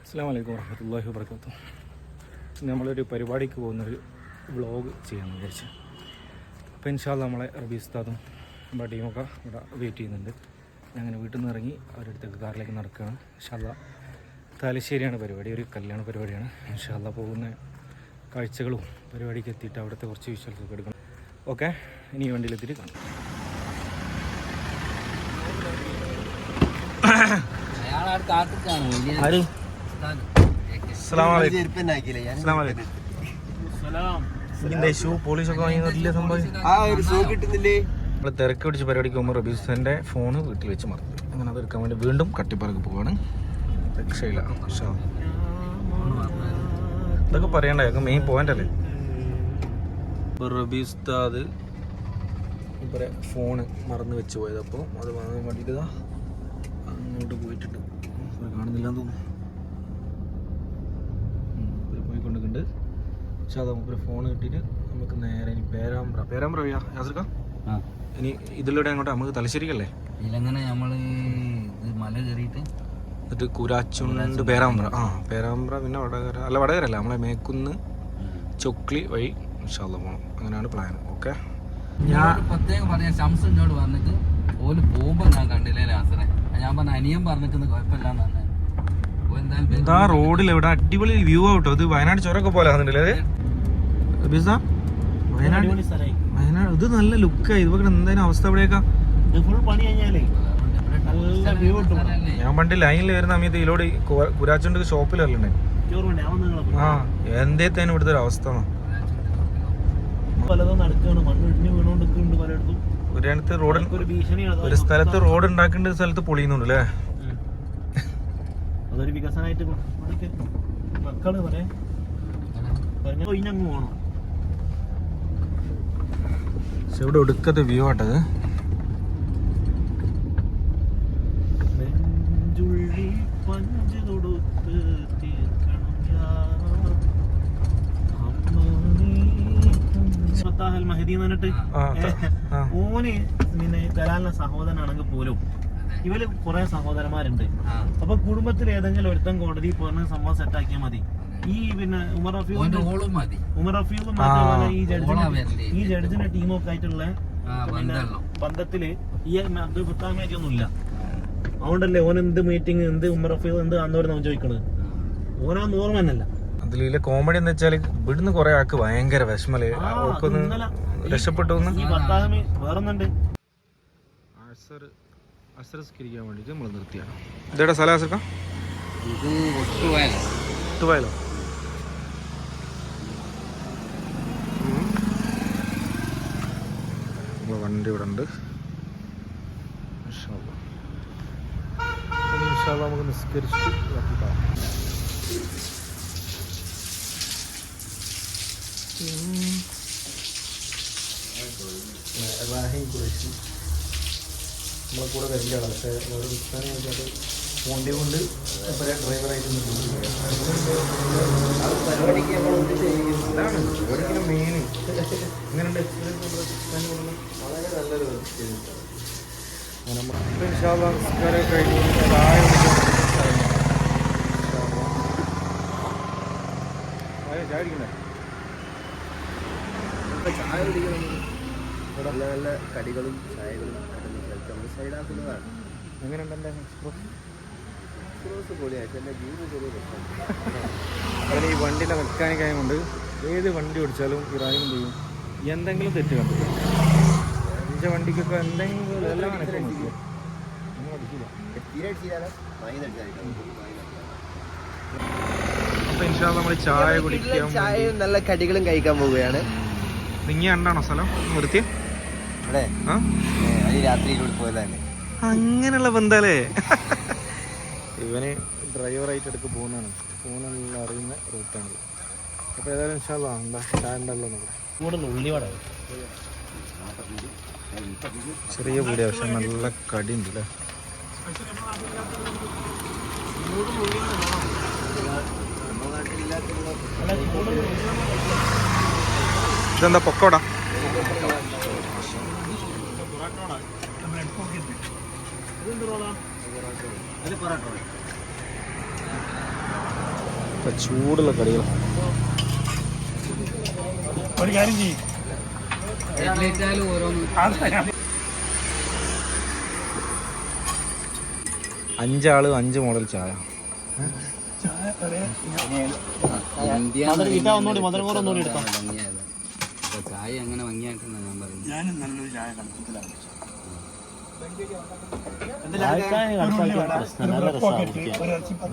അസ്സലാമു അലൈക്കും വറഹ്മത്തുള്ളാഹി വബറകാതുഹു. നമ്മളൊരു പരിപാടിക്ക് പോകുന്നൊരു വ്ളോഗ് ചെയ്യാമെന്ന് വിചാരിച്ചു. അപ്പോൾ ഇൻഷാ അല്ലാഹ് നമ്മളെ റബീ ഉസ്താദും നമ്മുടെ ടീമൊക്കെ ഇവിടെ വെയിറ്റ് ചെയ്യുന്നുണ്ട്. ഞാൻ അങ്ങനെ വീട്ടിൽ നിന്ന് ഇറങ്ങി അവരുടെ അടുത്തേക്ക് കാറിലേക്ക് നടക്കുകയാണ്. ഇൻഷാ അല്ലാഹ് തലശ്ശേരിയാണ് പരിപാടി, ഒരു കല്യാണ പരിപാടിയാണ്. ഇൻഷാ അല്ലാഹ് പോകുന്ന കാഴ്ചകളും പരിപാടിക്ക് എത്തിയിട്ട് അവിടുത്തെ കുറച്ച് വിഷ്വൽസൊക്കെ എടുക്കണം. ഓക്കെ, ഇനി വണ്ടിയിലെത്തിയിട്ട് കാണാം. ഷൂ പോലീസൊക്കെ വാങ്ങി വലിയ സംഭവം. നമ്മള് തിരക്ക് പിടിച്ച് പരിപാടിക്ക് പോകുമ്പോൾ റബീസിന്റെ ഫോണ് വീട്ടിൽ വെച്ച് മറന്നു. അങ്ങനെ അതെടുക്കാൻ വേണ്ടി വീണ്ടും കട്ടിപ്പാറക്ക് പോവാണ്. രക്ഷയില്ല. ഇതൊക്കെ പറയണ്ടേ, മെയിൻ പോയിന്റ് അല്ലേ. റബീസ് ഉസ്താദ് ഇവരെ ഫോണ് മറന്നു വെച്ച് പോയത്. അപ്പോൾ അത് വാങ്ങാൻ വേണ്ടിയിട്ട് അങ്ങോട്ട് പോയിട്ടുണ്ട്. കാണുന്നില്ലാന്ന് തോന്നുന്നു. പോയിക്കൊണ്ടിട്ടുണ്ട്. പക്ഷെ അത് നമുക്കൊരു ഫോൺ കിട്ടിയിട്ട് നമുക്ക് നേരെ ഇനി പേരാമ്പ്ര യാസിർക്ക ഇനി ഇതിലൂടെ അങ്ങോട്ട് നമുക്ക് തലശ്ശേരിക്കല്ലേ ഇതിലെങ്ങനെ നമ്മള് മല കയറിയിട്ട് എന്നിട്ട് കുരാച്ചുണ്ട് പേരാമ്പ്ര പിന്നെ വടകര വടകരല്ല നമ്മളെ മേക്കുന്ന് ചൊക്ലി വഴി ഇൻഷാ അല്ലാഹ് പോകണം. അങ്ങനെയാണ് പ്ലാൻ. ഓക്കെ, ഞാൻ പ്രത്യേകം പറഞ്ഞ ശംസിനോട് പറഞ്ഞിട്ട് ഓല് പോകുമ്പോ ഞാൻ കണ്ടില്ലേ ലാസറെ. ഞാൻ പറഞ്ഞ അനിയൻ പറഞ്ഞിട്ട് കുഴപ്പമില്ലാന്ന് പറഞ്ഞു. എന്താ റോഡിൽ ഇവിടെ അടിപൊളി വ്യൂ ആവട്ടോ. ഇത് വയനാട് ചുരമൊക്കെ പോലെ ആകുന്നുണ്ടല്ലേ വയനാട്. ഇത് നല്ല ലുക്കായി. ഇത് എന്തായാലും അവസ്ഥ എവിടെയൊക്കെ. ഞാൻ പണ്ട് ലൈനിൽ വരുന്ന സമയത്ത് ഇതിലോട് കുരാച്ചുണ്ട് ഷോപ്പിലല്ലേ എന്തേത്തേനും ഇവിടുത്തെ ഒരു അവസ്ഥ. ഒരു സ്ഥലത്ത് റോഡ് ഉണ്ടാക്കേണ്ട സ്ഥലത്ത് പൊളിയുന്നുണ്ട് അല്ലേ. അതൊരു വികസനമായിട്ട് മക്കള് പോണം. പക്ഷെ ഇവിടെ ഒടുക്കത്തെ വ്യൂ ആട്ടത്. മഹദി എന്ന് പറഞ്ഞിട്ട് ഓന് പിന്നെ കലാലിന്റെ സഹോദരനാണെങ്കിൽ പോലും ഇവര് കുറെ സഹോദരന്മാരുണ്ട്. അപ്പൊ കുടുംബത്തിൽ ഏതെങ്കിലും ഒരുത്തൻ കോടതി പോയിരുന്ന സംഭവം സെറ്റാക്കിയാൽ മതി. ഈ പിന്നെ ഉമർ റഫീഖും ഈ ജഡ്ജിന്റെ ടീമൊക്കെ ആയിട്ടുള്ള പിന്നെ ബന്ധത്തില് ഈ അബ്ദുൽ ഫത്താമിയൊന്നും ഇല്ല. അതുകൊണ്ടല്ലേ ഓൻ എന്ത് മീറ്റിംഗ് എന്ത് ഉമർ റഫീഖ് എന്ത് അന്നോരം ചോദിക്കണത്. ഓനാന്ന് ഓർമ്മ തന്നെയല്ല. അതിലെ കോമഡി എന്ന് വെച്ചാല് ഇവിടുന്ന് കൊറേ ആൾക്ക് ഭയങ്കര വിഷമല് രക്ഷപ്പെട്ടു. വേറൊന്നുണ്ട്, അസറസ്കരിക്കാൻ വേണ്ടിട്ട് നമ്മൾ നിർത്തിയാണ്. ഇതേടെ സ്ഥലം ആസർക്കാം ഒട്ടുവയലോ. നമ്മളെ വണ്ടി ഇവിടെ ഉണ്ട്. നമുക്ക് നിസ്കരിച്ചിട്ട് നമ്മളെ കൂടെ വരികയാണ്. പക്ഷേ വേറെ വിൽക്കാനെ വെച്ചാൽ വണ്ടി കൊണ്ട് ഡ്രൈവറായിട്ട് അതാണ് ഒരിക്കലും മെയിൻ. ഇങ്ങനെയുണ്ട് വളരെ നല്ലൊരു നമസ്കാരം കഴിഞ്ഞ് ചായ കുടിക്കണം. നല്ല നല്ല കടികളും ചായകളും നമ്മൾ സൈഡാക്കുന്നതാണ്. എങ്ങനെയുണ്ട് എൻ്റെ എക്സ്പ്രസ് പൊളിയായിട്ട് എൻ്റെ ജീവിതം ചെറിയ രസമാണ്. ഈ വണ്ടിയിലെ മെക്കാനിക്കായ കൊണ്ട് ഏത് വണ്ടി ഓടിച്ചാലും ഇറാനും ചെയ്യും എന്തെങ്കിലും തെറ്റ് കണ്ടു. എൻ്റെ വണ്ടിക്കൊക്കെ എന്തെങ്കിലും എല്ലാം അടിക്കില്ല. അപ്പോൾ ഇൻഷാ അല്ലാഹ് നമ്മൾ ചായ കുടിക്കാൻ ചായയും നല്ല കടികളും കഴിക്കാൻ പോവുകയാണ്. നിങ്ങ ഉണ്ടാണോ സ്ഥലം നിർത്തി രാത്രിയിലൂടെ പോയതാണ്. അങ്ങനെയുള്ള ബന്ധല്ലേ. ഇവന് ഡ്രൈവറായിട്ട് എടുക്ക് പോകുന്നതാണ്. ഫോണെല്ലാം അറിയുന്ന റൂട്ടാണ്. അപ്പോൾ ഏതായാലും ഇൻഷാ അല്ലാഹ് എന്താ ചായ ഉണ്ടല്ലോ നമ്മുടെ ചെറിയ കൂടിയ പക്ഷെ നല്ല കടി ഉണ്ട് അല്ലേ. ഇതെന്താ പൊക്കോടാ. ചൂടുള്ള കടികൾ. ഒരു കാര്യം ചെയ്യും, 5 ആള് 5 മോഡൽ ചായ. ഒന്നുകൂടി മധുരം കൂടെ ഒന്നുകൂടി എടുക്കാം. ചായ അങ്ങനെ ഭംഗിയായിട്ടാണ് ഞാൻ പറയുന്നത്. ഞാനും നല്ലൊരു ചായ കണ്ടത്തിലാണ്.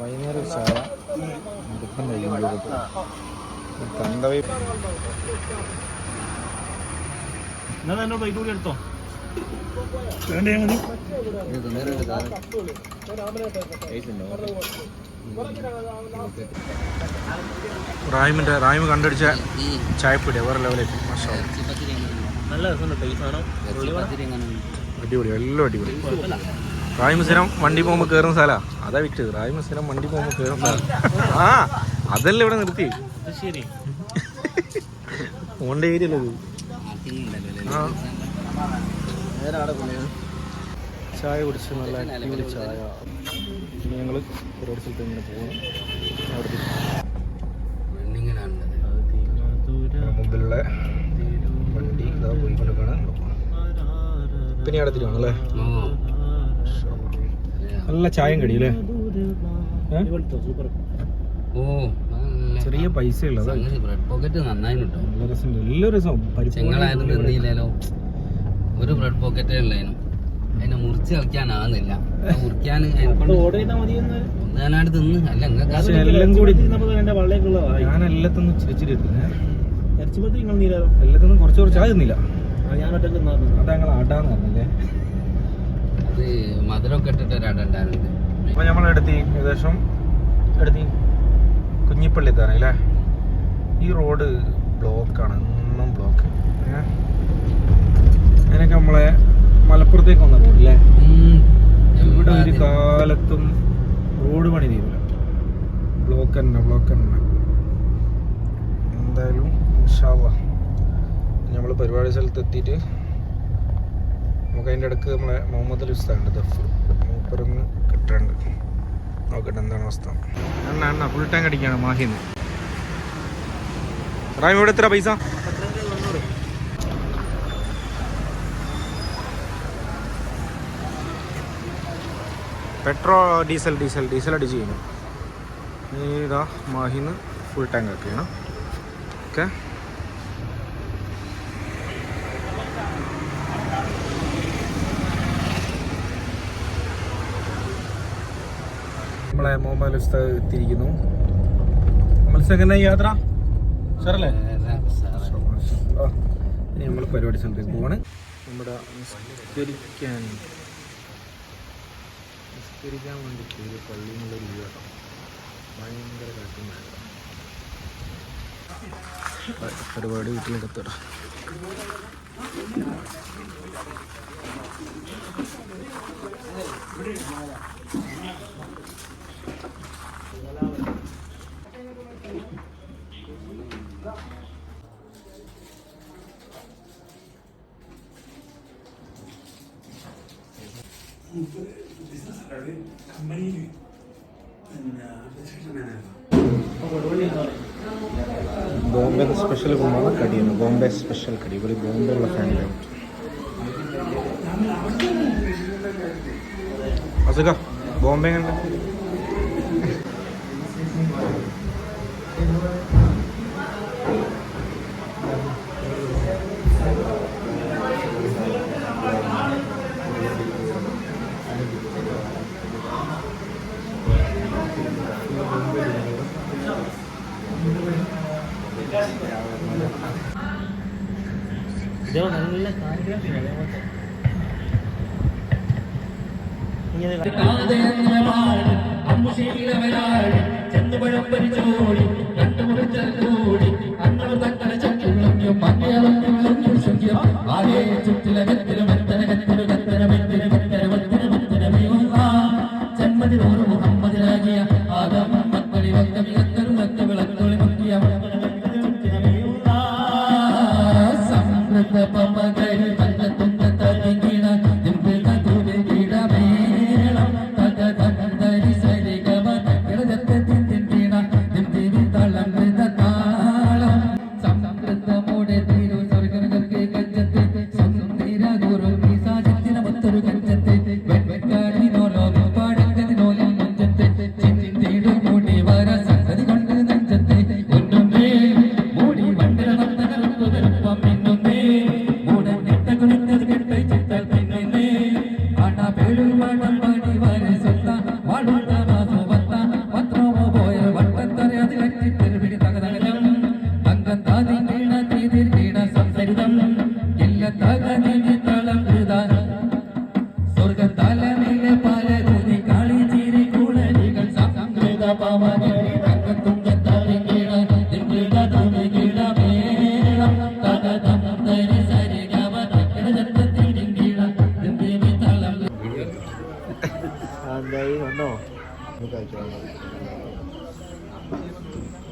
വൈകുന്നേരം ചായ തന്തവൈ. എന്നാൽ എന്നോട് പ്ലേറ്റ് കൂടി എടുത്തോ. റായ്മ കണ്ടുപിടിച്ച ചായപ്പൊടി വേറെ ലെവലേക്ക്. നല്ല രസമുണ്ട് ടേസ്റ്റ് ആണ്. അടിപൊളി, എല്ലാം അടിപൊളി. റായ്മ സ്ഥിരം വണ്ടി പോകുമ്പോൾ കയറുന്ന സ്ഥലമാണ്. അതാ വിറ്റത്. റായ്മ സ്ഥിരം വണ്ടി പോകുമ്പോൾ കയറുന്ന സ്ഥലം. ആ അതല്ല ഇവിടെ നിർത്തി. ശരി, ഓൻ്റെ ഏരിയല്ലോ. ചായ കുടിച്ച് നല്ല അടിപൊളി ചായ. ഇനി ഞങ്ങൾ ഒരുപാട് സ്ഥലത്ത് ഇങ്ങനെ പോകും. മുമ്പിലുള്ള വണ്ടി ഇതാ പോയിക്കൊണ്ട് കാണാൻ. പിന്നെ അവിടെ തിരുവാണല്ലേ. നല്ല ചായം കടിയല്ലേ. ചെറിയ പൈസ ഉള്ളത്. ബ്രെഡ് പോക്കറ്റ് നന്നായി കിട്ടും. നല്ല രസം, എല്ലാ രസവും. ചെങ്ങളായിരുന്നു ഒരു ബ്രെഡ് പോക്കറ്റേ ഉള്ളതിനും അതിനെ മുറിച്ച് കളിക്കാനാകുന്നില്ല. മുറിക്കാൻ ഞാനായിട്ട് തിന്ന്. അല്ല എല്ലാം കൂടി ഞാൻ എല്ലാത്തൊന്നും ചിരിച്ചിരുന്നു. എല്ലാത്തൊന്നും കുറച്ച് കുറച്ച് ആകുന്നില്ല. അത് ഞങ്ങൾ ആട്ടാന്ന് പറഞ്ഞല്ലേ. അത് മധുരമൊക്കെ ഇട്ടിട്ട് ഒരാടുണ്ടായിരുന്നു. അപ്പൊ നമ്മളെടുത്തി ഏകദേശം കുഞ്ഞിപ്പള്ളി എത്താനല്ലേ. ഈ റോഡ് ബ്ലോക്കാണ്, എന്നും ബ്ലോക്ക്. അതിനൊക്കെ നമ്മളെ മലപ്പുറത്തേക്ക് വന്ന റോഡല്ലേ. ഇവിടെ ഒരു കാലത്തും റോഡ് പണി തീരില്ല. ബ്ലോക്ക് തന്നെ. എന്തായാലും ഇൻഷാ അല്ലാഹ് നമ്മൾ പരിപാടി സ്ഥലത്ത് എത്തിയിട്ട് നമുക്ക് അതിൻ്റെ ഇടയ്ക്ക് നമ്മളെ മുഹമ്മദ് അലി ഉസ്താദുണ്ട്, ദഫ് മൂപ്പരൊന്ന് കിട്ടാണ്ട്. നോക്കട്ടെ എന്താണ് അവസ്ഥ. എണ്ണ ഫുൾ ടാങ്ക് അടിക്കുകയാണ് മാഹിന്ന്. റായ്മ ഇവിടെ എത്ര പൈസ? പെട്രോൾ ഡീസൽ അടിച്ച് ചെയ്യുന്നു. ഇതാ മാഹിന്ന് ഫുൾ ടാങ്ക് ആക്കുകയാണ്. ഓക്കെ, നമ്മളെ മുഹമ്മദ് ഉസ്താദ് എത്തിയിരിക്കുന്നു. എങ്ങനെ യാത്ര സാറല്ലേ? ഇനി നമ്മൾ പരിപാടി സ്ഥലത്തേക്ക് പോവാണ്. നമ്മുടെ നിസ്കരിക്കാൻ വേണ്ടിയിട്ട് ഒരു പള്ളിയിൽ നിന്നുള്ള ലീവ് കേട്ടോ. ഭയങ്കര കാറ്റും പരിപാടി വീട്ടിലെടുത്തടാ. ബോംബെ സ്പെഷ്യൽ കുമ്മാണ് കടിയാണ്. ബോംബെ സ്പെഷ്യൽ കടി. ഇവർ ബോംബെ ഉള്ള ഫാമിലി ആയിട്ട് അസുഖ ബോംബെ കണ്ട നല്ല കാലിഗ്രാഫിയാണ്.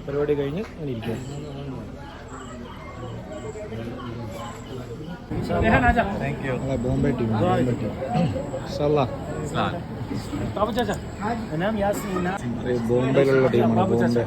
പരിപാടി കഴിഞ്ഞ് അങ്ങനെ ഇരിക്കുക. ബോംബെ ടീം ബോംബെയിലുള്ള ടീമാണ് ബോംബെ.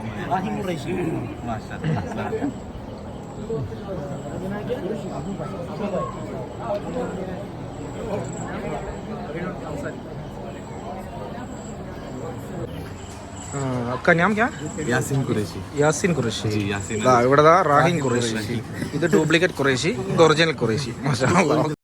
आपका नाम क्या? यासीन कुरैशी यासीन कुरैशी. जी यासीन ഇവിടെ റാഹിൻ ഖുറേഷി. ഇത് ഡ്യൂപ്ലിക്കേറ്റ് ഖുറേഷി, ഇത് ഒറിജിനൽ ഖുറേഷി. മാഷാ അല്ലാഹ്.